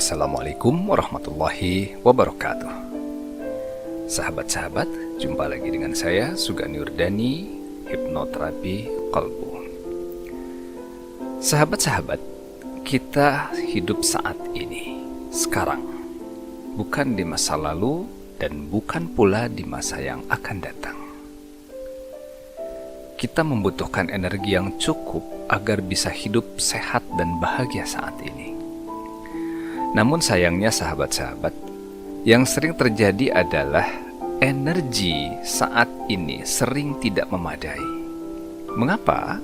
Assalamualaikum warahmatullahi wabarakatuh. Sahabat-sahabat, jumpa lagi dengan saya Sugani Wardani, hipnoterapi kolbu. Sahabat-sahabat, kita hidup saat ini, sekarang, bukan di masa lalu dan bukan pula di masa yang akan datang. Kita membutuhkan energi yang cukup agar bisa hidup sehat dan bahagia saat ini. Namun sayangnya sahabat-sahabat, yang sering terjadi adalah energi saat ini sering tidak memadai. Mengapa?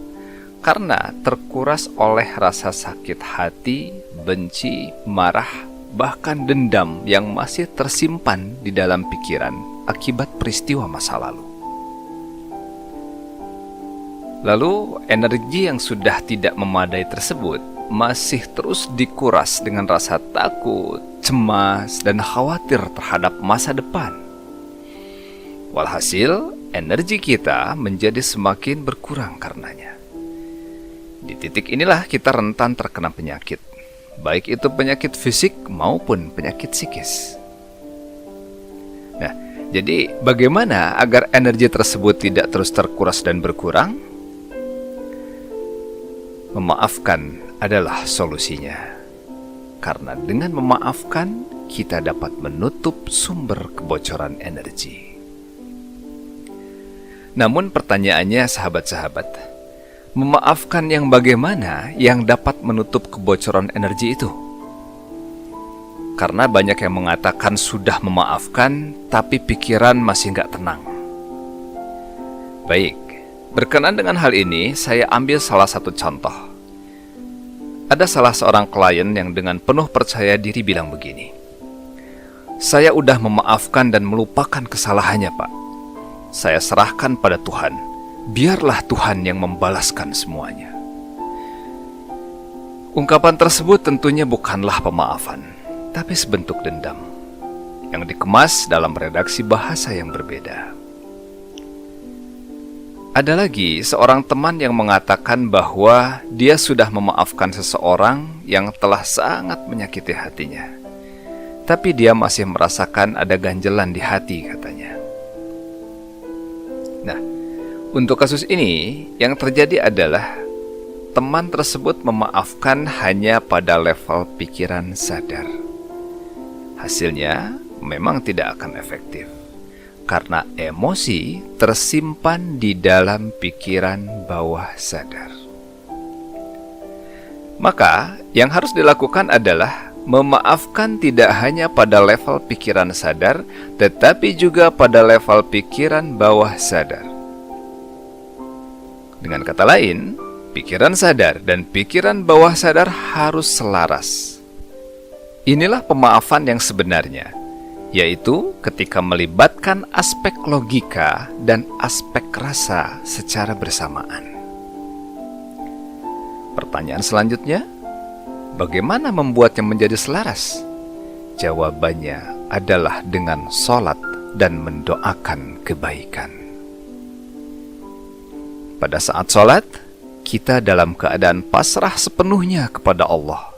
Karena terkuras oleh rasa sakit hati, benci, marah, bahkan dendam yang masih tersimpan di dalam pikiran akibat peristiwa masa lalu. Lalu energi yang sudah tidak memadai tersebut masih terus dikuras dengan rasa takut, cemas, dan khawatir terhadap masa depan. Walhasil, energi kita menjadi semakin berkurang karenanya. Di titik inilah kita rentan terkena penyakit, baik itu penyakit fisik maupun penyakit psikis. Nah, jadi bagaimana agar energi tersebut tidak terus terkuras dan berkurang? Memaafkan adalah solusinya. Karena dengan memaafkan, kita dapat menutup sumber kebocoran energi. Namun pertanyaannya sahabat-sahabat, memaafkan yang bagaimana yang dapat menutup kebocoran energi itu? Karena banyak yang mengatakan sudah memaafkan, tapi pikiran masih nggak tenang. Baik, berkenan dengan hal ini, saya ambil salah satu contoh. Ada salah seorang klien yang dengan penuh percaya diri bilang begini, "Saya udah memaafkan dan melupakan kesalahannya, Pak. Saya serahkan pada Tuhan. Biarlah Tuhan yang membalaskan semuanya." Ungkapan tersebut tentunya bukanlah pemaafan, tapi sebentuk dendam yang dikemas dalam redaksi bahasa yang berbeda. Ada lagi seorang teman yang mengatakan bahwa dia sudah memaafkan seseorang yang telah sangat menyakiti hatinya. Tapi dia masih merasakan ada ganjelan di hati katanya. Nah, untuk kasus ini yang terjadi adalah teman tersebut memaafkan hanya pada level pikiran sadar. Hasilnya memang tidak akan efektif. Karena emosi tersimpan di dalam pikiran bawah sadar. Maka, yang harus dilakukan adalah memaafkan tidak hanya pada level pikiran sadar, tetapi juga pada level pikiran bawah sadar. Dengan kata lain, pikiran sadar dan pikiran bawah sadar harus selaras. Inilah pemaafan yang sebenarnya, yaitu ketika melibatkan aspek logika dan aspek rasa secara bersamaan. Pertanyaan selanjutnya, bagaimana membuatnya menjadi selaras? Jawabannya adalah dengan sholat dan mendoakan kebaikan. Pada saat sholat, kita dalam keadaan pasrah sepenuhnya kepada Allah.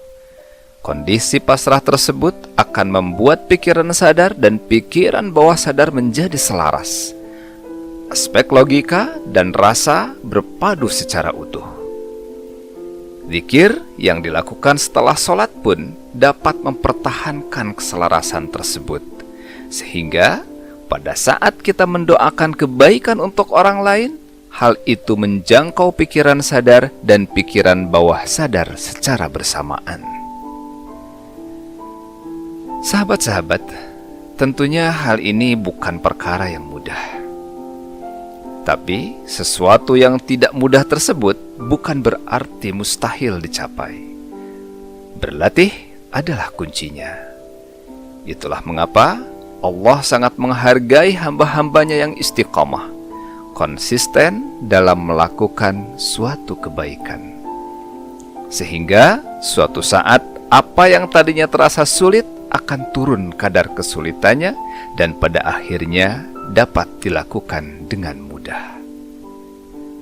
Kondisi pasrah tersebut akan membuat pikiran sadar dan pikiran bawah sadar menjadi selaras. Aspek logika dan rasa berpadu secara utuh. Zikir yang dilakukan setelah sholat pun dapat mempertahankan keselarasan tersebut. Sehingga pada saat kita mendoakan kebaikan untuk orang lain, hal itu menjangkau pikiran sadar dan pikiran bawah sadar secara bersamaan. Sahabat-sahabat, tentunya hal ini bukan perkara yang mudah. Tapi, sesuatu yang tidak mudah tersebut bukan berarti mustahil dicapai. Berlatih adalah kuncinya. Itulah mengapa Allah sangat menghargai hamba-hambanya yang istiqamah, konsisten dalam melakukan suatu kebaikan. Sehingga, suatu saat apa yang tadinya terasa sulit akan turun kadar kesulitannya dan pada akhirnya dapat dilakukan dengan mudah.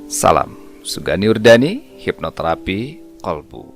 Salam Sugani Wardani, hipnoterapi kolbu.